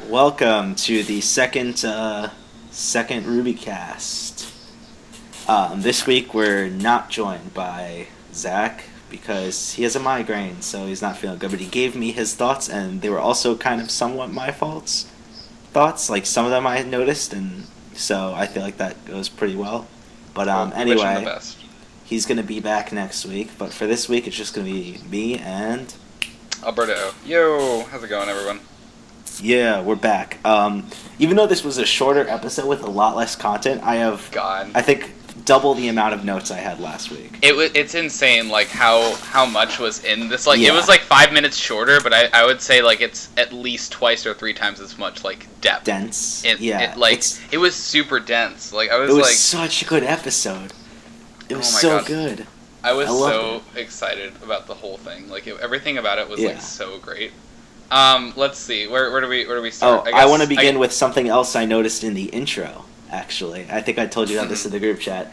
welcome to the second RWBY cast. This week we're not joined by Zach because he has a migraine, so he's not feeling good. But he gave me his thoughts, and they were also kind of somewhat my thoughts. Like some of them I noticed, and so I feel like that goes pretty well. But Well, we wish him the anyway, best. he's gonna be back next week. But for this week, it's just gonna be me and Alberto. Yo, how's it going, everyone? yeah, we're back. Even though this was a shorter episode with a lot less content, God. I think, double the amount of notes I had last week. It's insane, like, how much was in this. Like, Yeah. It was, like, 5 minutes shorter, but I would say, like, it's at least twice or three times as much, like, depth. Dense. It was super dense. Like, it was such a good episode. It was Oh my so God. good. I was loved so excited about the whole thing. Like, everything about it was, Yeah. like, so great. Let's see. Where do we Oh, start? I want to begin with something else I noticed in the intro, actually. I think I told you about this in Mm-hmm. the group chat.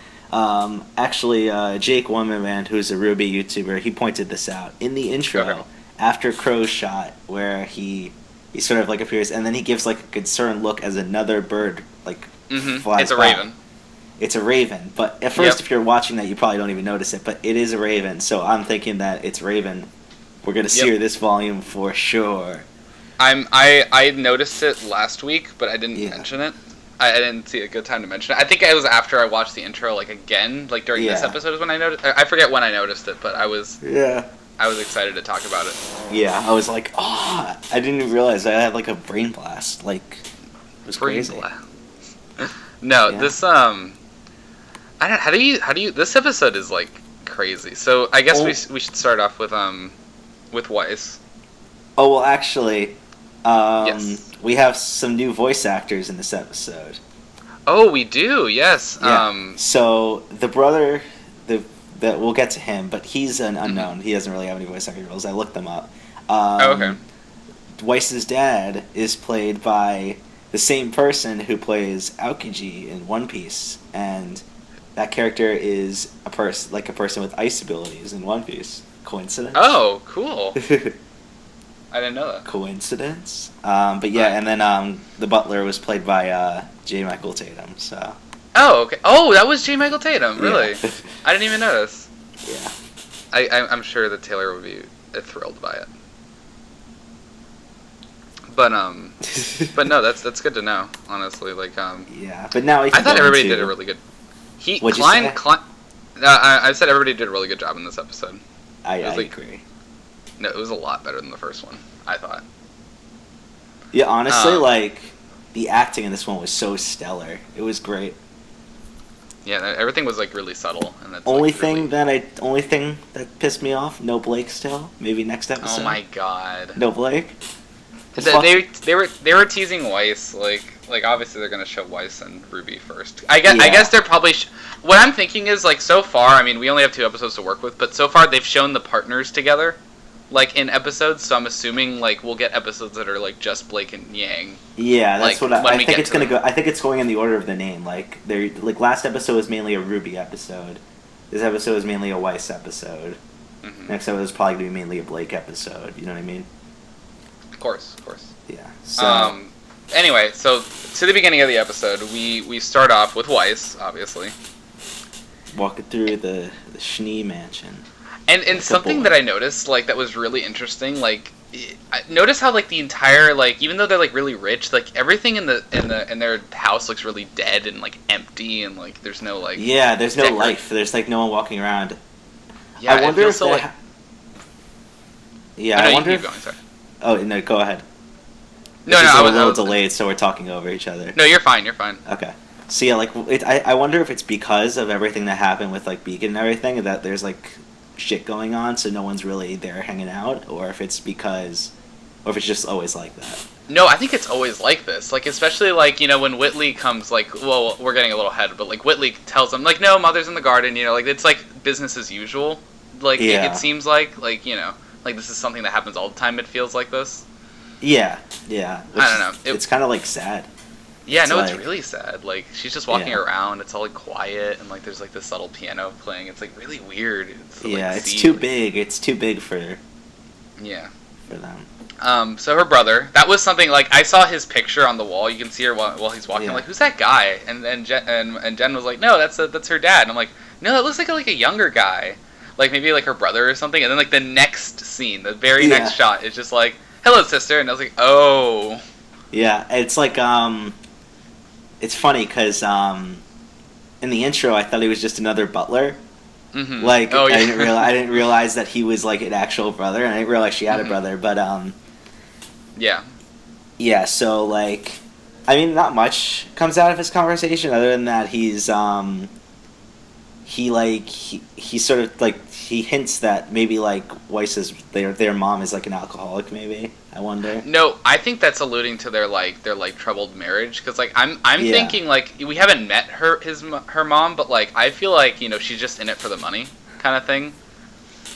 Jake Womanman, who's a RWBY YouTuber, he pointed this out. In the intro, Okay. after Crow's shot, where he sort of, like, appears, and then he gives, like, a concerned look as another bird, like, flies It's a by. raven. It's a raven, but at first, Yep. if you're watching that, you probably don't even notice it, but it is a raven, so I'm thinking that it's raven. We're going to see her this volume for sure. I noticed it last week, but I didn't Yeah. mention it. I didn't see a good time to mention it. I think it was after I watched the intro, like, again, like, during this Yeah. episode is when I noticed. I forget when I noticed it, but I was Yeah. excited to talk about it. Yeah, I was like, oh, I didn't even realize I had, like, a brain blast. Like, it was crazy. No, Yeah. this I don't. How do you? This episode is, like, crazy. So I guess we should start off with Weiss. Oh, well, actually, Yes. we have some new voice actors in this episode. Oh, we do. Yes. Yeah. So, the brother, that we'll get to him, but he's an unknown. He doesn't really have any voice actor roles. I looked them up. Okay. Weiss's dad is played by the same person who plays Aokiji in One Piece, and that character is a person with ice abilities in One Piece. Coincidence? Oh, cool. I didn't know that. Coincidence? But yeah, and then the butler was played by J. Michael Tatum. So Oh, okay. Oh, that was J. Michael Tatum. Really? Yeah. I didn't even notice. yeah, I'm sure that Taylor would be thrilled by it. But no, that's good to know. Honestly, like yeah. But now I thought everybody did a really good. What'd you say? I said everybody did a really good job in this episode. I It was like- agree. No, it was a lot better than the first one. I thought. Yeah, honestly, Um, the acting in this one was so stellar. It was great. Yeah, everything was, like, really subtle, and that's Only like, really... thing that pissed me off, no Blake still. Maybe next episode. Oh my god. No Blake. They were teasing Weiss, like obviously they're gonna show Weiss and RWBY first. I guess they're probably. What I'm thinking is, like, so far, I mean, we only have 2 episodes to work with, but so far they've shown the partners together, like, in episodes. So I'm assuming, like, we'll get episodes that are, like, just Blake and Yang. Yeah, that's like, what when I we think get it's to gonna them. go. I think it's going in the order of the name. Like last episode was mainly a RWBY episode. This episode is mainly a Weiss episode. Mm-hmm. Next episode is probably gonna be mainly a Blake episode. You know what I mean? Of course. Yeah. So Anyway, so to the beginning of the episode, we start off with Weiss, obviously. walking through the Schnee mansion. And something that I noticed, like, that was really interesting, like, notice how, like, the entire, like, even though they're, like, really rich, like, everything in their house looks really dead and, like, empty, and, like, there's no, like... Yeah, there's no life. There's, like, no one walking around. Yeah, I wonder it if feels so, like... Yeah, no, I wonder you if... keep going, sorry. Oh, no, go ahead. No, It's just I a was... little delayed, so we're talking over each other. No, you're fine. Okay. So yeah, like, I wonder if it's because of everything that happened with, like, Beacon and everything, that there's, like, shit going on, so no one's really there hanging out, or if it's just always like that. No, I think it's always like this. Like, especially, like, you know, when Whitley comes, like, well, we're getting a little ahead, but, like, Whitley tells them, like, no, Mother's in the garden, you know, like, it's, like, business as usual. Like, Yeah. it seems like, you know, like, this is something that happens all the time, it feels like this. Yeah. I don't know. It's kind of, like, sad. Yeah, It's no, like- it's really sad. Like, she's just walking Yeah. around, it's all, like, quiet, and, like, there's, like, this subtle piano playing. It's, like, really weird. It's, Yeah, like, it's too big. It's too big for Yeah. for them. So her brother, that was something, like, I saw his picture on the wall. You can see her while he's walking. I'm like, who's that guy? And Jen was like, no, that's her dad. And I'm like, no, that looks like a younger guy. Like, maybe, like, her brother or something. And then, like, the next scene, the very next shot is just like, hello, sister. And I was like, oh. Yeah, it's like, it's funny because in the intro I thought he was just another butler. Mm-hmm. Like, oh, yeah. I didn't realize that he was like an actual brother, and I didn't realize she had a brother. But yeah. So like, I mean, not much comes out of his conversation other than that he's he sort of like he hints that maybe like Weiss's their mom is like an alcoholic. Maybe I wonder. No, I think that's alluding to their troubled marriage, because like I'm thinking like we haven't met her mom, but like I feel like, you know, she's just in it for the money kind of thing.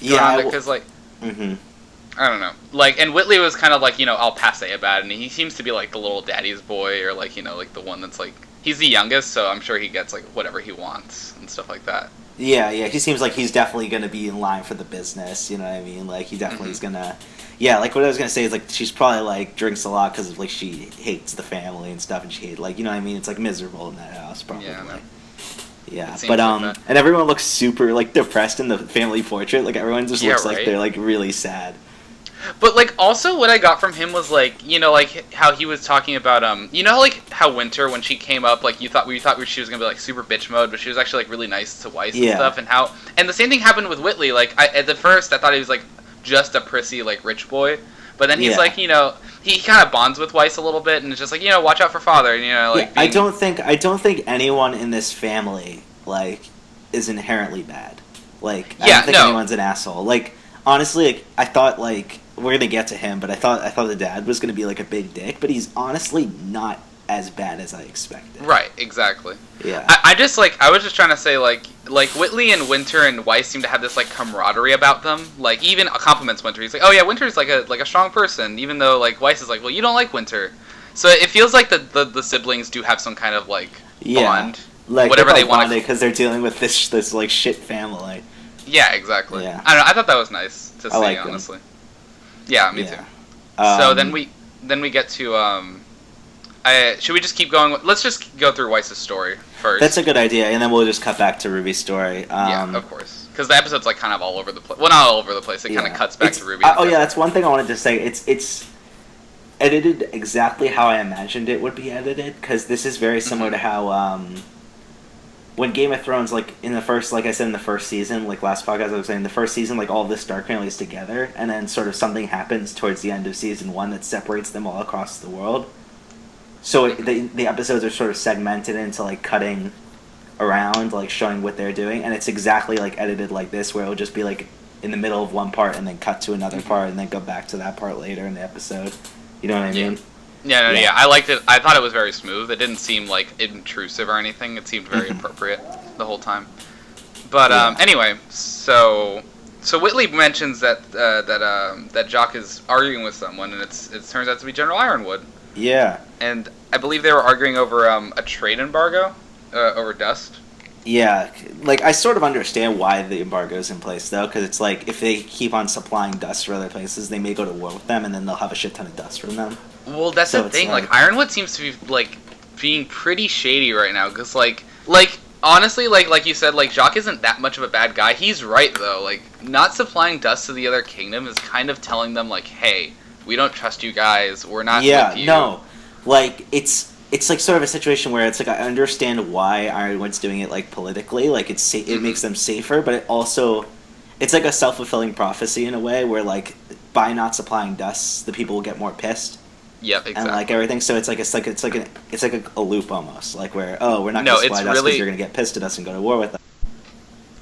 Yeah, because like I don't know, like, and Whitley was kind of like, you know, I'll passe about it, and he seems to be like the little daddy's boy, or like, you know, like the one that's like, he's the youngest, so I'm sure he gets like whatever he wants and stuff like that. Yeah, he seems like he's definitely going to be in line for the business, you know what I mean? Like, he definitely is going to... Yeah, like, what I was going to say is, like, she's probably, like, drinks a lot because, like, she hates the family and stuff, and she hates, like, you know what I mean? It's, like, miserable in that house, probably. Yeah, but, like and everyone looks super, like, depressed in the family portrait. Like, everyone just looks like they're, like, really sad. But, like, also what I got from him was, like, you know, like, how he was talking about, you know, like, how Winter, when she came up, like, we thought she was going to be, like, super bitch mode, but she was actually, like, really nice to Weiss and stuff, and the same thing happened with Whitley. Like, at the first, I thought he was, like, just a prissy, like, rich boy, but then he's, like, you know, he kind of bonds with Weiss a little bit, and it's just, like, you know, watch out for father, and, you know, like... I don't think anyone in this family, like, is inherently bad. Like, I don't think anyone's an asshole. Like, honestly, like, I thought, like... We're gonna get to him, but I thought the dad was gonna be like a big dick, but he's honestly not as bad as I expected. Right, exactly. Yeah. I was just trying to say like Whitley and Winter and Weiss seem to have this like camaraderie about them. Like, even compliments Winter. He's like, oh yeah, Winter's like a strong person, even though like Weiss is like, well, you don't like Winter. So it feels like the siblings do have some kind of like bond, like whatever they want, because they're dealing with this like shit family. Yeah, exactly. Yeah. I don't know. I thought that was nice to see, honestly. Them. Yeah, me too. So then we get to should we just keep going? Let's just go through Weiss's story first. That's a good idea, and then we'll just cut back to Ruby's story. Yeah, of course, because the episode's like kind of all over the place. Well, not all over the place. It kind of cuts back to Ruby. That's one thing I wanted to say. It's edited exactly how I imagined it would be edited, because this is very similar to how when Game of Thrones, like, in the first, like I said, in the first season, like last podcast I was saying, the first season, like, all this Stark family is together, and then sort of something happens towards the end of season 1 that separates them all across the world. So the episodes are sort of segmented into, like, cutting around, like, showing what they're doing, and it's exactly, like, edited like this, where it'll just be, like, in the middle of one part, and then cut to another part, and then go back to that part later in the episode. You know what I mean? Yeah, I liked it. I thought it was very smooth. It didn't seem like intrusive or anything. It seemed very appropriate the whole time. But anyway, so Whitley mentions that Jock is arguing with someone, and it turns out to be General Ironwood. Yeah. And I believe they were arguing over a trade embargo over dust. Yeah, like, I sort of understand why the embargo's in place, though, because it's like, if they keep on supplying dust for other places, they may go to war with them, and then they'll have a shit ton of dust from them. Well, that's the thing. Like, Ironwood seems to be like being pretty shady right now. Because like honestly, like you said, like Jacques isn't that much of a bad guy. He's right though. Like, not supplying dust to the other kingdom is kind of telling them like, hey, we don't trust you guys. We're not with you. No, like it's like sort of a situation where it's like, I understand why Ironwood's doing it, like, politically. Like, it makes them safer, but it also, it's like a self-fulfilling prophecy in a way where, like, by not supplying dust, the people will get more pissed. Yep, exactly. And like everything, so it's like a loop almost, like where we're not going to supply dust because you're going to get pissed at us and go to war with us.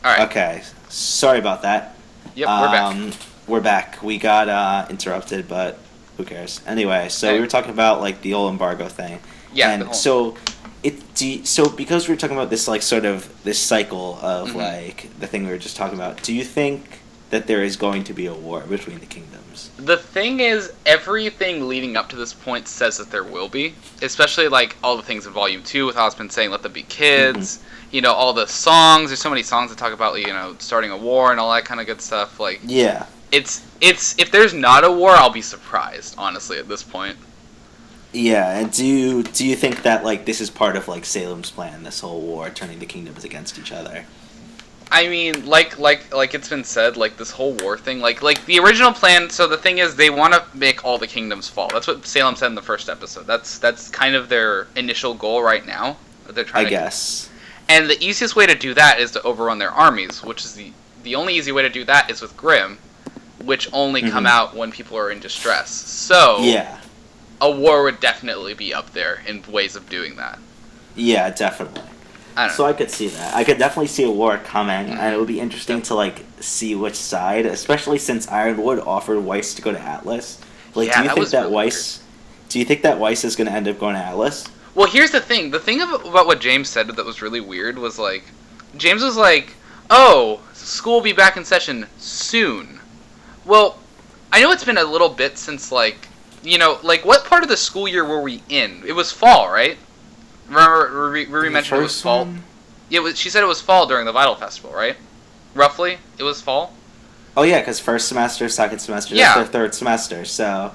All right. Okay, sorry about that. Yep, we're back. We're back. We got interrupted, but who cares? Anyway, so we were talking about like the whole embargo thing. Yeah. And so because we were talking about this like sort of this cycle of like the thing we were just talking about, do you think that there is going to be a war between the kingdoms? The thing is, everything leading up to this point says that there will be, especially like all the things in Volume 2 with Osmond saying let them be kids, you know, all the songs, there's so many songs that talk about, you know, starting a war and all that kind of good stuff, like... Yeah. it's if there's not a war, I'll be surprised, honestly, at this point. Yeah, and do you think that like this is part of like Salem's plan, this whole war, turning the kingdoms against each other? I mean, like it's been said, like this whole war thing, like the original plan. So the thing is, they want to make all the kingdoms fall. That's what Salem said in the first episode. That's kind of their initial goal right now. That they're trying. I guess. And the easiest way to do that is to overrun their armies, which is the only easy way to do that is with Grimm, which only come out when people are in distress. So yeah, a war would definitely be up there in ways of doing that. Yeah, definitely. I could see that. I could definitely see a war coming, and it would be interesting to like see which side, especially since Ironwood offered Weiss to go to Atlas. Like, do you think that Weiss? Do you think that Weiss is going to end up going to Atlas? Well, here's the thing. The thing about what James said that was really weird was like, James was like, "Oh, school will be back in session soon." Well, I know it's been a little bit since like, like what part of the school year were we in? It was fall, right? Remember, Ruby mentioned it was fall. Yeah, she said it was fall during the Vital Festival, right? Roughly, it was fall. Oh yeah, because first semester, second semester, that's their third semester, so.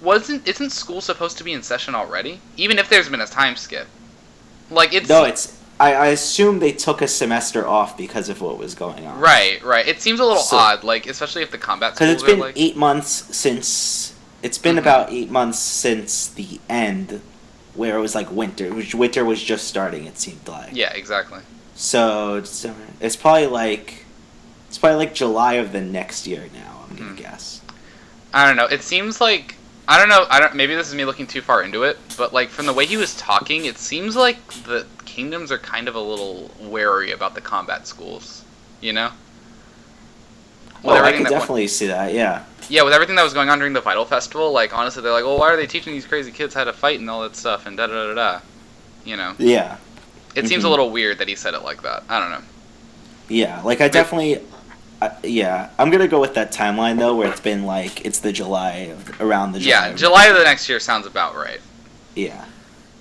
Isn't school supposed to be in session already? Even if there's been a time skip, like it's. No, it's. I assume they took a semester off because of what was going on. Right. It seems a little odd, like especially if the combat schools. Because it's been 8 months since. It's been about 8 months since the end. Where it was like winter, which winter was just starting. It seemed like. Yeah, exactly. So it's probably like July of the next year now. I'm gonna guess. I don't know. It seems like I don't know. Maybe this is me looking too far into it, but like from the way he was talking, it seems like the kingdoms are kind of a little wary about the combat schools. You know. Well, I can definitely see that. Yeah. Yeah, with everything that was going on during the Vital Festival, like honestly, they're like, well, why are they teaching these crazy kids how to fight and all that stuff and da da da da, you know? Yeah. It seems a little weird that he said it like that. I don't know. Yeah, like I definitely, I'm gonna go with that timeline though, where it's been like it's around the July. Yeah, July of the next year sounds about right. Yeah.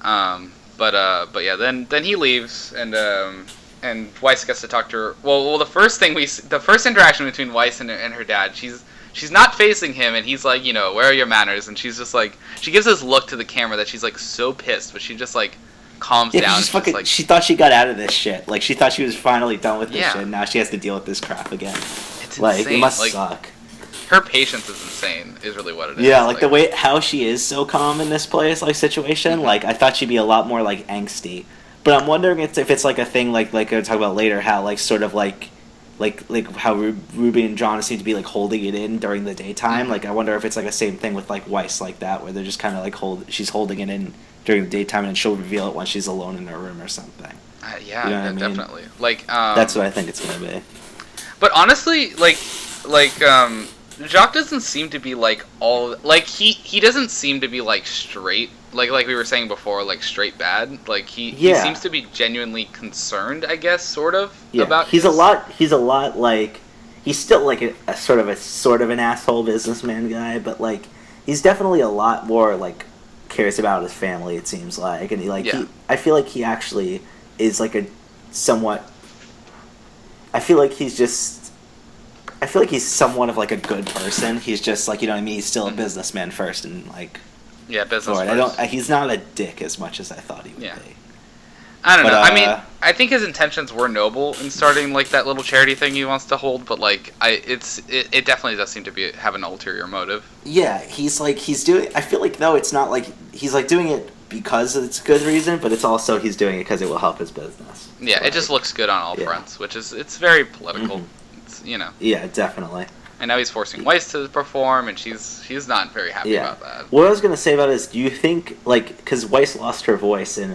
But yeah, then he leaves and Weiss gets to talk to her. Well, the first interaction between Weiss and her dad, she's not facing him, and he's like, where are your manners? And she's just like, she gives this look to the camera that she's like so pissed, but she just like calms down. She thought she got out of this shit. Like she thought she was finally done with this shit. And now she has to deal with this crap again. It's like insane. It must suck. Her patience is insane. Is really what it is. Yeah, like the way how she is so calm in this situation. Like I thought she'd be a lot more like angsty. But I'm wondering if it's like a thing like I'll talk about later, how like sort of like how Ruby and John seem to be like holding it in during the daytime. Like I wonder if it's like the same thing with like Weiss like that, where they're just kind of like she's holding it in during the daytime and she'll reveal it when she's alone in her room or something. Yeah, you know what definitely. I mean? Like that's what I think it's gonna be. But honestly, Jacques doesn't seem to be like all like he doesn't seem to be like straight like we were saying before, like straight bad. Like he seems to be genuinely concerned, I guess, sort of about. He's a lot like he's still like a sort of an asshole businessman guy, but like he's definitely a lot more like cares about his family. It seems like, and I feel like he actually is like a somewhat. I feel like he's somewhat of like a good person. He's just like, he's still a businessman first and like. Yeah, business first. He's not a dick as much as I thought he would be. I don't know. I mean, I think his intentions were noble in starting like that little charity thing he wants to hold, but like it definitely does seem to have an ulterior motive. Yeah, he's doing. I feel like though it's not like he's like doing it because it's a good reason, but it's also he's doing it because it will help his business. Yeah, it just looks good on all fronts, which is it's very political. It's Yeah, definitely. And now he's forcing Weiss to perform, and she's not very happy about that. What I was gonna say about it is, do you think because Weiss lost her voice in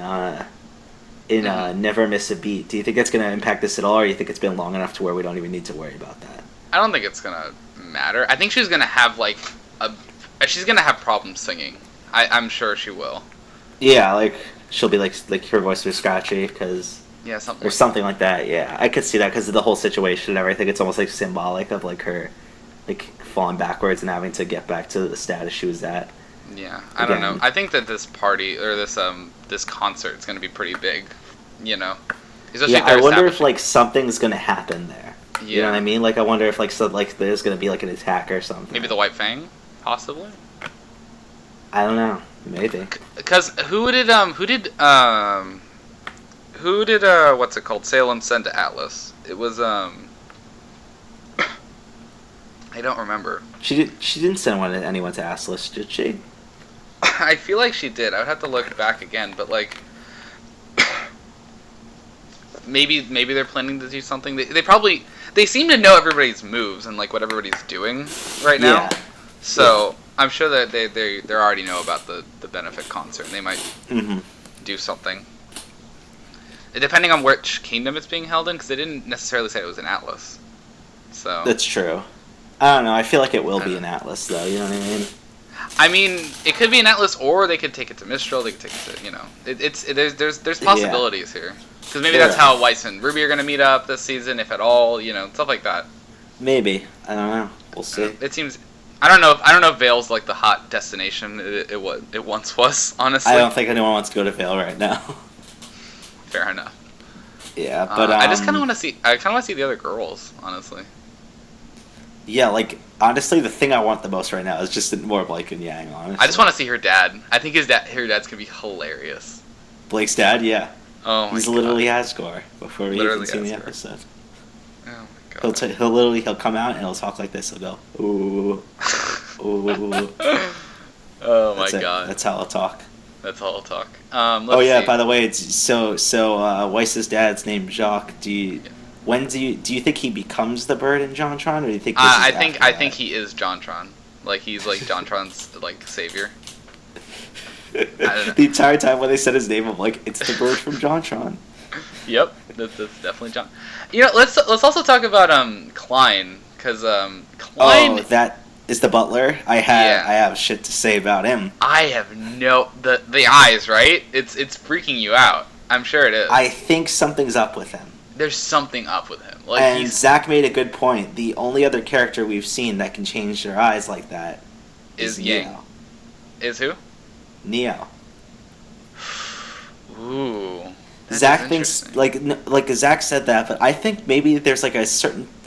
Never Miss a Beat, do you think that's gonna impact this at all, or do you think it's been long enough to where we don't even need to worry about that? I don't think it's gonna matter. I think she's gonna have she's gonna have problems singing. I'm sure she will. Yeah, like she'll be like her voice was scratchy because. Yeah, something like that. Yeah, I could see that because of the whole situation and everything. It's almost like symbolic of like her, like falling backwards and having to get back to the status she was at. Yeah, I don't know. I think that this party or this concert is going to be pretty big. Especially I wonder if like something's going to happen there. Yeah. You know what I mean? Like, I wonder if, like, there's gonna be, like, an attack or something. Maybe the White Fang, possibly. I don't know. Maybe. Because who did what's it called? Salem send to Atlas? It was I don't remember. She didn't send anyone to Atlas, did she? I feel like she did. I would have to look back again, but like maybe they're planning to do something. They seem to know everybody's moves and like what everybody's doing right now. Yeah. So I'm sure that they already know about the benefit concert. And they might do something. Depending on which kingdom it's being held in, because they didn't necessarily say it was in Atlas. So that's true. I don't know. I feel like it will be in Atlas, though. You know what I mean? I mean, it could be in Atlas, or they could take it to Mistral. They could take it to there's possibilities here. Because maybe that's how Weiss and RWBY are gonna meet up this season, if at all. Stuff like that. Maybe. I don't know. We'll see. It seems. I don't know if Vale's like the hot destination it once was. Honestly, I don't think anyone wants to go to Vale right now. Fair enough. Yeah, but I just kind of want to see. I kind of want to see the other girls, honestly. Yeah, like honestly, the thing I want the most right now is just more Blake and Yang. Honestly, I just want to see her dad. I think her dad's gonna be hilarious. Blake's dad, yeah. Oh my god. He's literally Asgore before we even see the episode. Oh my god. He'll come out and he'll talk like this. He'll go, ooh, ooh. Oh my god. That's how I'll talk. That's all I'll talk. See. By the way, it's so Weiss's dad's named Jacques. Do you think he becomes the bird in JonTron, or do you think? I think he is JonTron. Like he's like JonTron's like savior. I don't know. The entire time when they said his name, I'm like, it's the bird from JonTron. Yep, that's definitely John. Let's also talk about Klein, because Klein. Oh, that is the butler. I have shit to say about him. I have the eyes, right? It's freaking you out. I'm sure it is. I think something's up with him. There's something up with him. Like, and Zach made a good point. The only other character we've seen that can change their eyes like that is Yang. Neo. Is who? Neo. Ooh. Zach thinks like Zach said that, but I think maybe there's like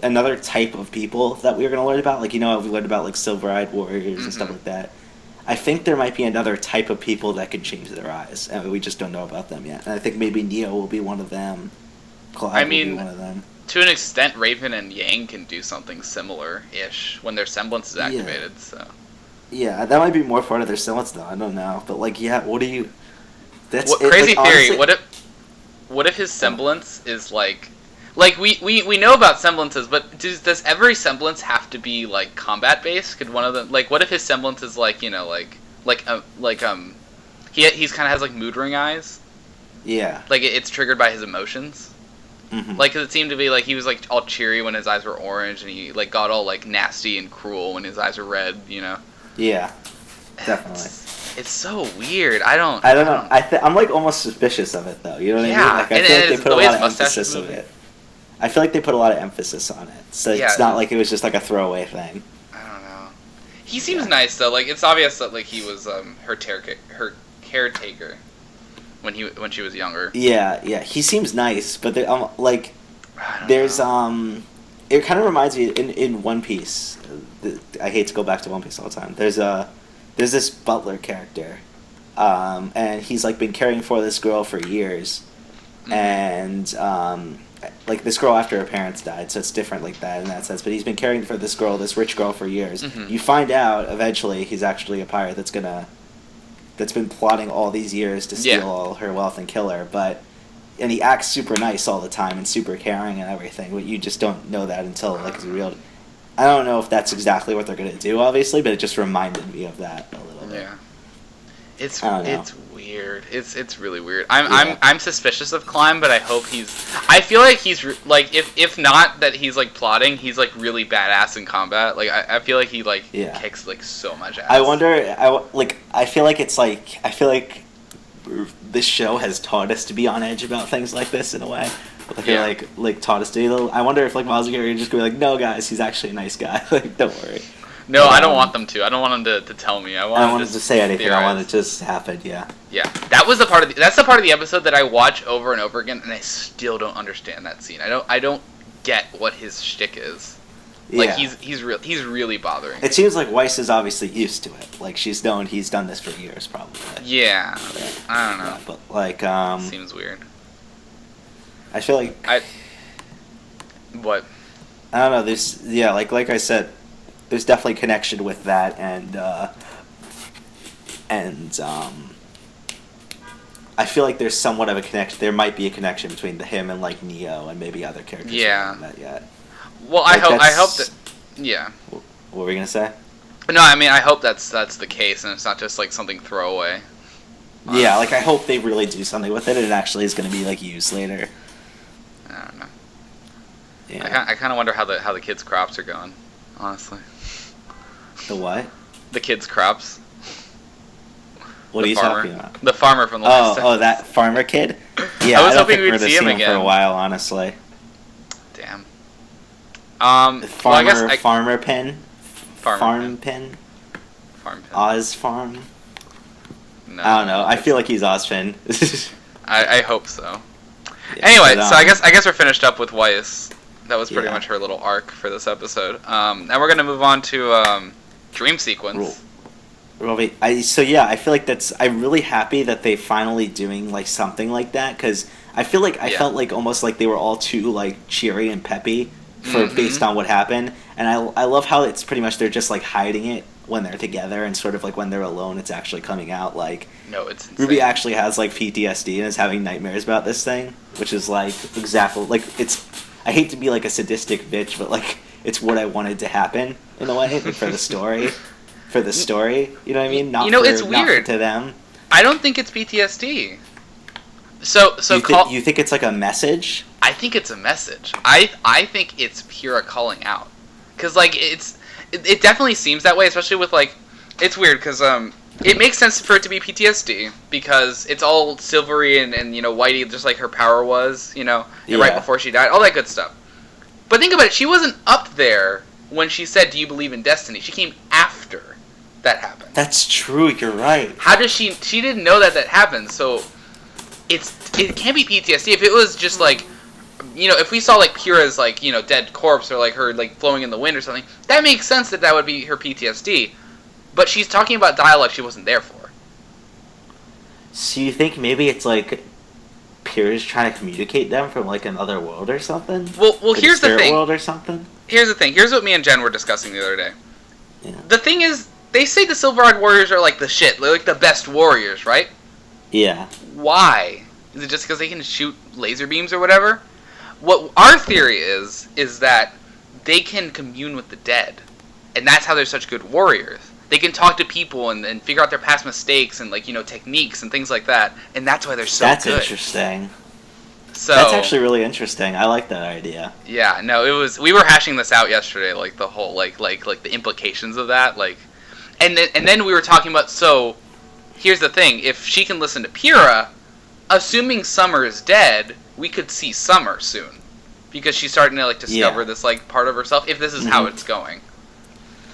another type of people that we were gonna learn about. Like we learned about like silver-eyed warriors and stuff like that. I think there might be another type of people that can change their eyes, and we just don't know about them yet. And I think maybe Neo will be one of them. Clyde will be one of them. To an extent, Raven and Yang can do something similar-ish when their semblance is activated. So. Yeah, that might be more part of their semblance, though. I don't know, but what do you? That's crazy theory. Honestly, what if his semblance is like we know about semblances, but does every semblance have to be like combat based? Could one of them what if his semblance is he's kind of has like mood ring eyes? Yeah. Like it's triggered by his emotions. Mm-hmm. Like, 'cause it seemed to be like he was like all cheery when his eyes were orange, and he like got all like nasty and cruel when his eyes were red. Yeah, definitely. It's so weird. I don't know. I'm like almost suspicious of it though. You know what I mean? Like I feel like they put a lot of emphasis on it. I feel like they put a lot of emphasis on it, so it's not like it was just like a throwaway thing. I don't know. He seems nice though. Like it's obvious that like he was her caretaker when she was younger. Yeah. He seems nice, but there's it kind of reminds me in One Piece. I hate to go back to One Piece all the time. There's this butler character, and he's like been caring for this girl for years, and like this girl after her parents died, so it's different like that in that sense. But he's been caring for this rich girl for years. Mm-hmm. You find out eventually he's actually a pirate that's been plotting all these years to steal all her wealth and kill her, and he acts super nice all the time and super caring and everything, but you just don't know that until like it's revealed. I don't know if that's exactly what they're gonna do, obviously, but it just reminded me of that a little bit. Yeah, it's weird. It's really weird. I'm suspicious of Klein, but I hope I feel like he's like if not that he's like plotting, he's like really badass in combat. Like I feel like he kicks like so much ass. I feel like this show has taught us to be on edge about things like this in a way. Like taught us to. I wonder if like Mazagiri would just be like, no guys, he's actually a nice guy. Like don't worry. No, I don't want them to. I don't want them to tell me. I don't want them to say anything. Theorize. I want it to just happen. Yeah. Yeah, that's the part of the episode that I watch over and over again, and I still don't understand that scene. I don't get what his shtick is. Like he's really bothering. It seems like Weiss is obviously used to it. Like he's done this for years probably. Yeah. I don't know. Yeah, but like seems weird. I feel like what? I don't know. There's like I said, there's definitely connection with that and I feel like there's somewhat of a connection. There might be a connection between him and like Neo and maybe other characters. Yeah. That yet. Well, I hope that. Yeah. What were we gonna say? No, I mean I hope that's the case and it's not just like something throwaway. Yeah, like I hope they really do something with it and it actually is gonna be like used later. I don't know. Yeah. I kind of wonder how the kids' crops are going, honestly. The what? The kids' crops. What are you talking about? The farmer from the last Oh, that farmer kid? Yeah, I was hoping we'd see him again for a while, honestly. Damn. Farmer pin? Farm pin? Farm pin. Oz farm? No. I don't know. I feel like he's Ozpin. I hope so. Yeah, anyway, so I guess we're finished up with Weiss. That was pretty much her little arc for this episode. Now we're gonna move on to dream sequence. I feel like I'm really happy that they finally doing like something like that because I feel like I felt like almost like they were all too like cheery and peppy for based on what happened, and I love how it's pretty much they're just like hiding it when they're together and sort of like when they're alone it's actually coming out like no, it's insane. RWBY actually has like PTSD and is having nightmares about this thing, which is like exactly like it's. I hate to be like a sadistic bitch, but like it's what I wanted to happen in a way for the story. For the story, you know what I mean? It's weird to them. I don't think it's PTSD. You think it's like a message? I think it's a message. I think it's Pyrrha calling out, because like it definitely seems that way, especially with like it's weird because it makes sense for it to be PTSD because it's all silvery and whitey just like her power was right before she died, all that good stuff. But think about it, she wasn't up there when she said, "Do you believe in destiny?" She came after that happened. That's true. You're right. How does she? She didn't know that happened. So it can't be PTSD. If it was just like, if we saw like Pyrrha's like dead corpse or like her like flowing in the wind or something, that makes sense that would be her PTSD. But she's talking about dialogue she wasn't there for. So you think maybe it's like Pyrrha's trying to communicate them from like another world or something? Well, here's the thing. World or something. Here's the thing. Here's what me and Jen were discussing the other day. Yeah. The thing is, they say the Silver-Eyed Warriors are like the shit. They're like the best warriors, right? Yeah. Why? Is it just because they can shoot laser beams or whatever? What our theory is that they can commune with the dead. And that's how they're such good warriors. They can talk to people and figure out their past mistakes and like techniques and things like that. And that's why they're so good. That's interesting. So that's actually really interesting. I like that idea. Yeah, no, it was. We were hashing this out yesterday, like the whole like the implications of that, like, and then we were talking about. So, here's the thing: if she can listen to Pyrrha, assuming Summer is dead, we could see Summer soon, because she's starting to like discover this like part of herself. If this is how it's going,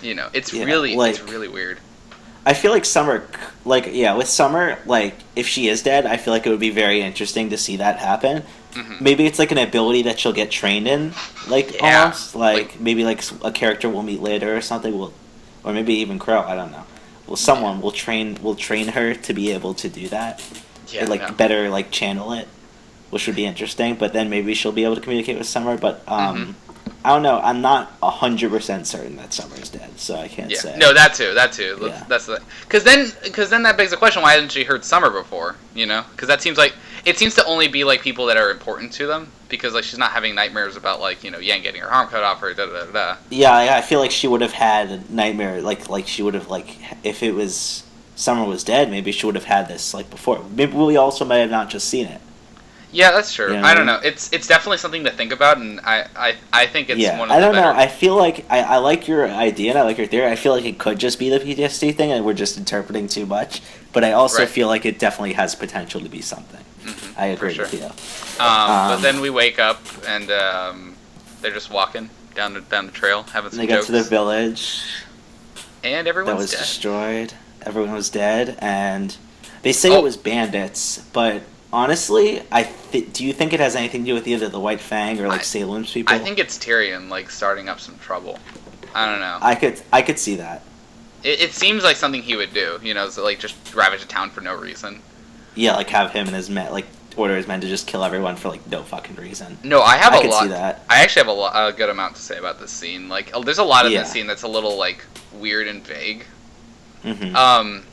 it's really weird. I feel like Summer, with Summer, like, if she is dead, I feel like it would be very interesting to see that happen. Mm-hmm. Maybe it's, like, an ability that she'll get trained in, almost. Like, maybe, like, a character we'll meet later or something, or maybe even Crow, I don't know. Well, someone will train her to be able to do that. Yeah, or, better, channel it, which would be interesting. But then maybe she'll be able to communicate with Summer, but, I don't know. I'm not 100% certain that Summer's dead, so I can't say. No, that too. Yeah. That's the because then that begs the question: why hadn't she heard Summer before? Because that seems like it seems to only be like people that are important to them. Because like she's not having nightmares about like Yang getting her arm cut off or da da da da. Yeah, I feel like she would have had a nightmare. Like she would have if it was Summer was dead, maybe she would have had this before. Maybe we also might have not just seen it. Yeah, that's true. I don't know. It's definitely something to think about, and I think it's one of the I don't better... know. I feel like I like your idea and I like your theory. I feel like it could just be the PTSD thing and we're just interpreting too much. But I also feel like it definitely has potential to be something. Mm-hmm. I agree with you. But then we wake up and they're just walking down the trail, having some jokes. They get to the village. And everyone's dead. That was destroyed. Everyone was dead, and they say it was bandits, but Honestly, do you think it has anything to do with either the White Fang or like Salem's people? I think it's Tyrion like starting up some trouble. I don't know. I could see that. It seems like something he would do, you know, so like just ravage a town for no reason. Yeah, like have him and his men, like order his men to just kill everyone for like no fucking reason. No, I have could see that. I actually have a good amount to say about this scene. Like, there's a lot of this scene that's a little like weird and vague. Mm-hmm.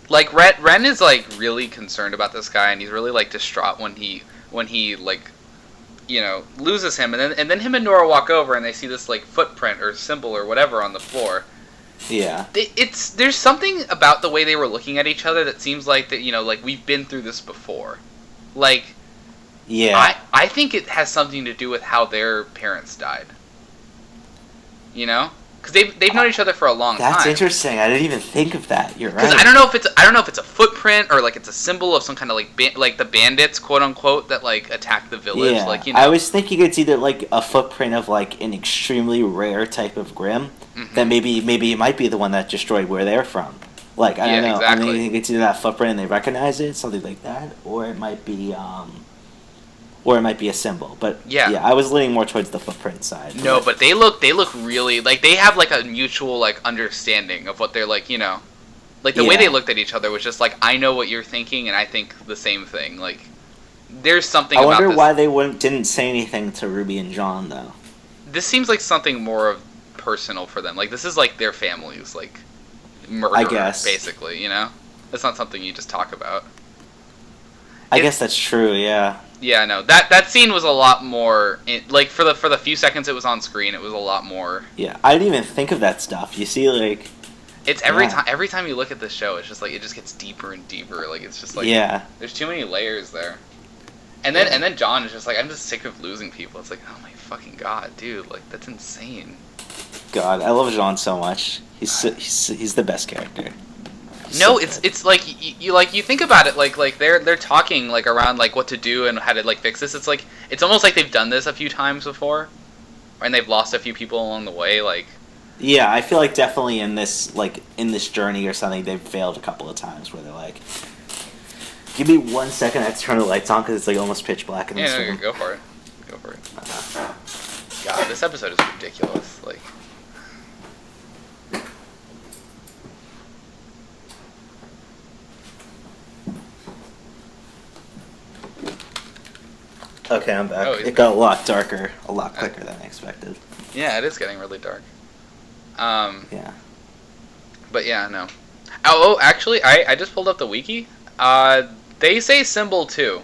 Like Ren is like really concerned about this guy, and he's really like distraught when he like, you know, loses him, and then him and Nora walk over and they see this like footprint or symbol or whatever on the floor. Yeah. There's something about the way they were looking at each other that seems like that, you know, like we've been through this before. Like, yeah. I think it has something to do with how their parents died. You know? Because they've known each other for a long time. That's interesting. I didn't even think of that. You're right. Because I don't know if it's a footprint or like it's a symbol of some kind of like the bandits, quote unquote, that like attacked the village. Yeah. Like, you know. I was thinking it's either like a footprint of like an extremely rare type of Grimm, that maybe it might be the one that destroyed where they're from. Like, I don't know. Exactly. I think it's either that footprint and they recognize it, something like that, or it might be a symbol. But yeah, I was leaning more towards the footprint side. No, but they look really like they have like a mutual like understanding of what they're like, you know. Like the way they looked at each other was just like, I know what you're thinking and I think the same thing. Like there's something about this. I wonder why they didn't say anything to Ruby and John though. This seems like something more of personal for them. Like this is like their families, like murder, I guess, basically, you know? It's not something you just talk about. I guess that's true, yeah. Yeah, no. That scene was a lot more like for the few seconds it was on screen, it was a lot more. Yeah, I didn't even think of that stuff. You see, like, it's every time you look at the show, it's just like it just gets deeper and deeper. Like it's just like there's too many layers there. And then John is just like, I'm just sick of losing people. It's like, oh my fucking god, dude, like that's insane. God, I love John so much. He's the best character. No, it's like you think about it, like they're talking like around like what to do and how to like fix this. It's like it's almost like they've done this a few times before, and they've lost a few people along the way. Like, yeah, I feel like definitely in this journey or something, they've failed a couple of times where they're like, give me 1 second, I have to turn the lights on because it's like almost pitch black in this room. Go for it. God, this episode is ridiculous. Like. Okay, I'm back. It got a lot darker, a lot quicker than I expected. Yeah, it is getting really dark. Yeah. But yeah, no. Oh, actually, I just pulled up the wiki. They say symbol too.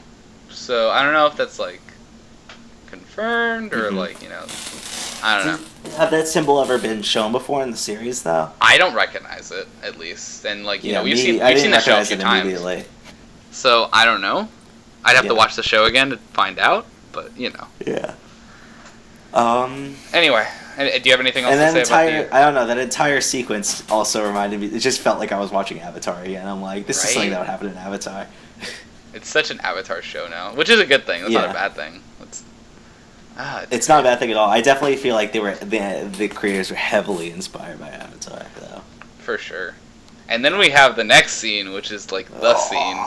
So I don't know if that's like confirmed or like, you know, I don't know. Have that symbol ever been shown before in the series though? I don't recognize it, at least. And like, you know, we've seen the show a few times. So I don't know. I'd have to watch the show again to find out, but you know. Yeah. Anyway, do you have anything else to say about I don't know, that entire sequence also reminded me, it just felt like I was watching Avatar again. I'm like, this is something that would happen in Avatar. It's such an Avatar show now, which is a good thing. That's not a bad thing. It's not a bad thing at all. I definitely feel like the creators were heavily inspired by Avatar, though. For sure. And then we have the next scene, which is like the scene.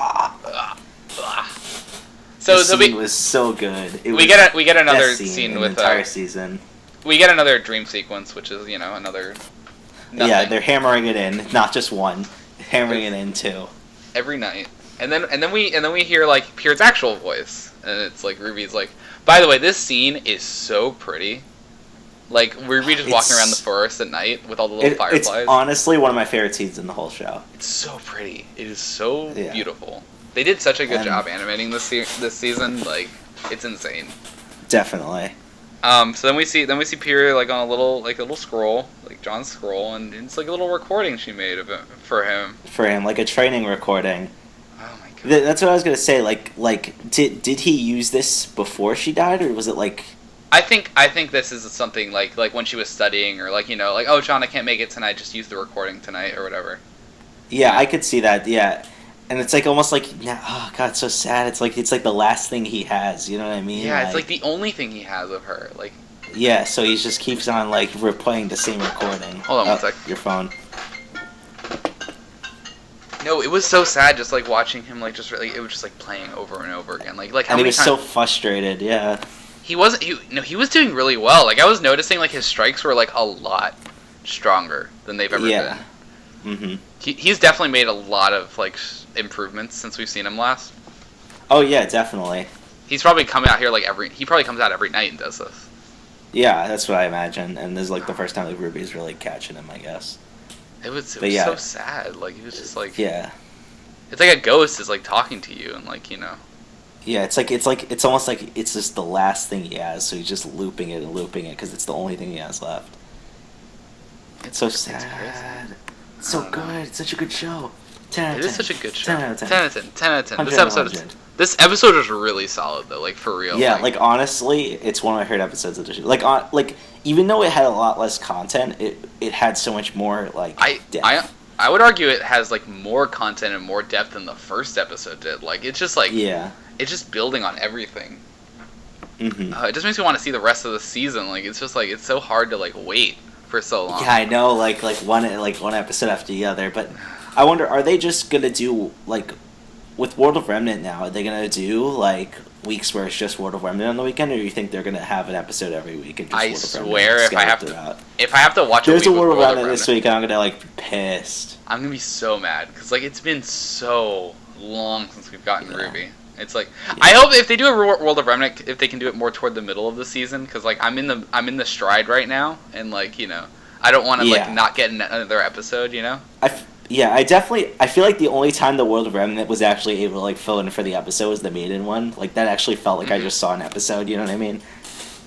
So the scene was so good. We get another scene with the entire season. We get another dream sequence, which is another. Nothing. Yeah, they're hammering it in, not just one, hammering it in too. Every night, and then we hear like Pierre's actual voice, and it's like Ruby's like, by the way, this scene is so pretty. Like Ruby just walking around the forest at night with all the little fireflies. It's honestly one of my favorite scenes in the whole show. It's so pretty. It is so beautiful. They did such a good job animating this season. Like, it's insane. Definitely. So then we see Pierre like on a little scroll, like John's scroll, and it's like a little recording she made of it for him. For him, like a training recording. Oh my god. That's what I was gonna say. Like, did he use this before she died, or was it like? I think this is something like when she was studying, or like like, oh John, I can't make it tonight. Just use the recording tonight or whatever. Yeah, I could see that. Yeah. And it's like almost like, oh god, it's so sad. It's like the last thing he has. You know what I mean? Yeah, it's like the only thing he has of her. Like. Yeah, so he just keeps on like replaying the same recording. Hold on 1 sec. Your phone. No, it was so sad just like watching him like just really, it was just like playing over and over again. Like how and he many was times so frustrated. Yeah. he wasn't he was doing really well. Like I was noticing like his strikes were like a lot stronger than they've ever been. Mm-hmm. He's definitely made a lot of like improvements since we've seen him last. Oh yeah, definitely. He's probably coming out here like he probably comes out every night and does this. Yeah, that's what I imagine. And this is like the first time like RWBY's really catching him, I guess. It was yeah. so sad. Like he was just like yeah. It's like a ghost is like talking to you and like Yeah, it's almost like it's just the last thing he has, so he's just looping it because it's the only thing he has left. It's so sad. It's so good. It's such a good show. 10 out of 10. It is such a good show. 10 out of 10. 10 out of 10. 10 out of 10. 100. This episode is really solid though, like for real. Yeah, like honestly, it's one of my favorite episodes of the show. Like even though it had a lot less content, it had so much more like depth. I would argue it has like more content and more depth than the first episode did. Like it's just like it's just building on everything. Mm-hmm. It just makes me want to see the rest of the season. Like it's just like it's so hard to like wait for so long. Yeah, I know. Like one episode after the other, but I wonder, are they just gonna do like with World of Remnant now? Are they gonna do like weeks where it's just World of Remnant on the weekend, or do you think they're gonna have an episode every week? And just I World of swear, Remnant, if I have to watch there's a week World with of Remnant this week, and I'm gonna like be pissed. I'm gonna be so mad because like it's been so long since we've gotten RWBY. It's like I hope if they do a World of Remnant, if they can do it more toward the middle of the season, because like I'm in the stride right now, and like I don't want to like not get another episode. I feel like the only time the World of Remnant was actually able to like fill in for the episode was the Maiden one. Like that actually felt like I just saw an episode. You know what I mean?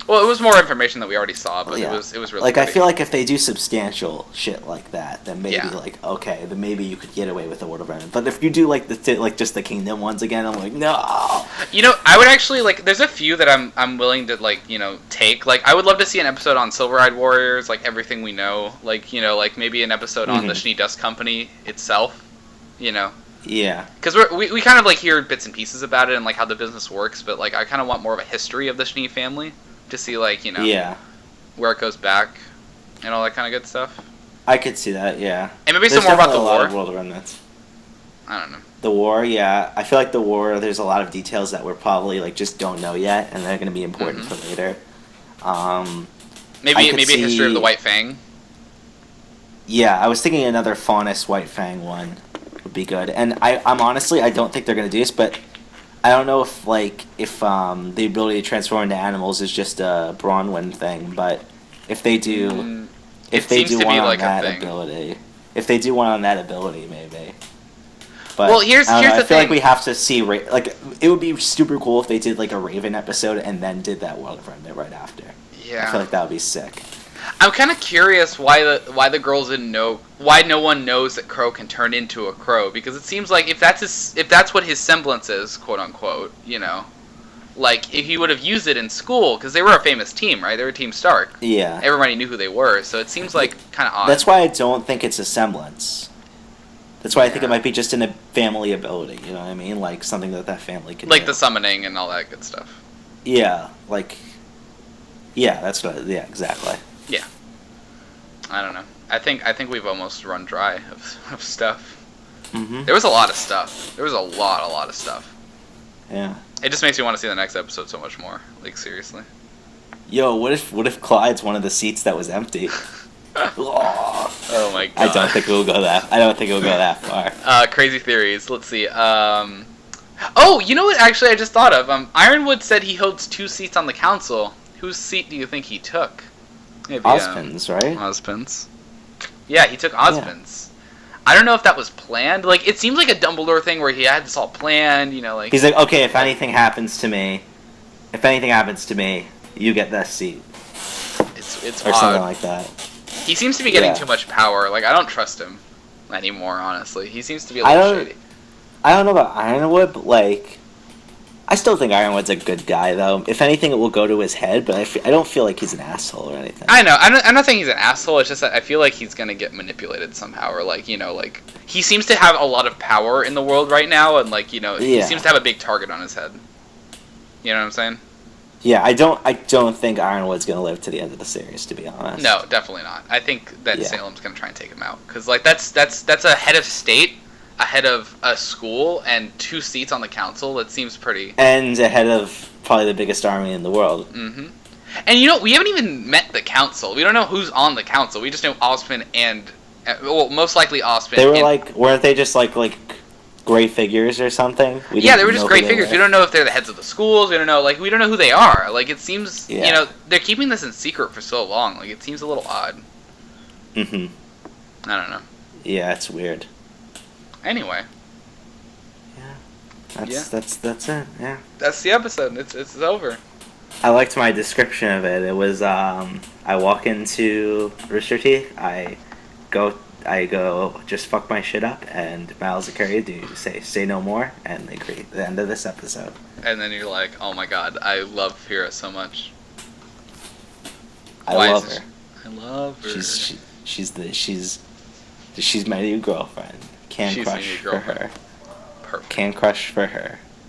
Well, it was more information that we already saw, but it was really like great. I feel like if they do substantial shit like that, then maybe like okay, then maybe you could get away with the World of Remnant. But if you do like just the Kingdom ones again, I'm like no. I would actually like. There's a few that I'm willing to like take. Like I would love to see an episode on Silver-Eyed Warriors, like everything we know. Like like maybe an episode on the Schnee Dust Company itself. Yeah. Because we kind of like hear bits and pieces about it and like how the business works, but like I kind of want more of a history of the Schnee family. To see like where it goes back and all that kind of good stuff. I could see that, yeah. And maybe some more about the war. A lot of World of Remnants. I don't know. The war, yeah. I feel like the war. There's a lot of details that we're probably like just don't know yet, and they're going to be important for later. Maybe a history of the White Fang. Yeah, I was thinking another Faunus White Fang one would be good, and I'm honestly I don't think they're going to do this, but. I don't know if the ability to transform into animals is just a Bronwyn thing, but if they do, if they do one on that ability, maybe. But well, here's the thing. I feel like we have to see like it would be super cool if they did like a Raven episode and then did that World of Remnant right after. Yeah, I feel like that would be sick. I'm kind of curious why the girls didn't know, why no one knows that Crow can turn into a crow, because it seems like if that's what his semblance is, quote unquote, like if he would have used it in school, because they were a famous team, right? They were Team Stark. Yeah. Everybody knew who they were, so it seems like kind of odd. That's why I don't think it's a semblance. That's why I think it might be just in a family ability. You know what I mean? Like something that family can. Like do. the summoning and all that good stuff. Yeah, like. Yeah, that's what. Yeah, exactly. Yeah. I don't know. I think we've almost run dry of stuff. Mm-hmm. There was a lot of stuff. There was a lot of stuff. Yeah. It just makes me want to see the next episode so much more. Like seriously. Yo, what if Clyde's one of the seats that was empty? Oh my god. I don't think we'll go that far. Crazy theories. Let's see. Oh, you know what? Actually, I just thought of. Ironwood said he holds 2 seats on the council. Whose seat do you think he took? Maybe Ozpin's, right? Ozpin's. Yeah, he took Ozpin's. Yeah. I don't know if that was planned. Like, it seems like a Dumbledore thing where he had this all planned. Like he's like, okay, if anything happens to me, you get that seat. It's or odd. something like that. He seems to be getting too much power. Like, I don't trust him anymore. Honestly, he seems to be a little shady. I don't know about Ironwood, but like. I still think Ironwood's a good guy, though. If anything, it will go to his head, but I don't feel like he's an asshole or anything. I know. I'm not saying he's an asshole. It's just that I feel like he's going to get manipulated somehow. Or, like, he seems to have a lot of power in the world right now, and, like, he seems to have a big target on his head. You know what I'm saying? Yeah, I don't think Ironwood's going to live to the end of the series, to be honest. No, definitely not. I think that Salem's going to try and take him out. Because, like, that's a head of state ahead of a school and 2 seats on the council. That seems pretty. And ahead of probably the biggest army in the world. Mm-hmm. And we haven't even met the council. We don't know who's on the council. We just know Ozpin and, well, most likely Ozpin. They were weren't they just like great figures or something? Yeah, they were just great figures. We don't know if they're the heads of the schools. We don't know who they are. It seems they're keeping this in secret for so long. It seems a little odd. Mhm. I don't know. Yeah, it's weird. Anyway. Yeah. That's it. Yeah. That's the episode. It's over. I liked my description of it. It was I walk into Rooster Teeth, I go just fuck my shit up, and Malzakari do say no more, and they create the end of this episode. And then you're like, oh my god, I love Fira so much. I love her. I love her. She's my new girlfriend. Can crush for her. Perfect. Can crush for her.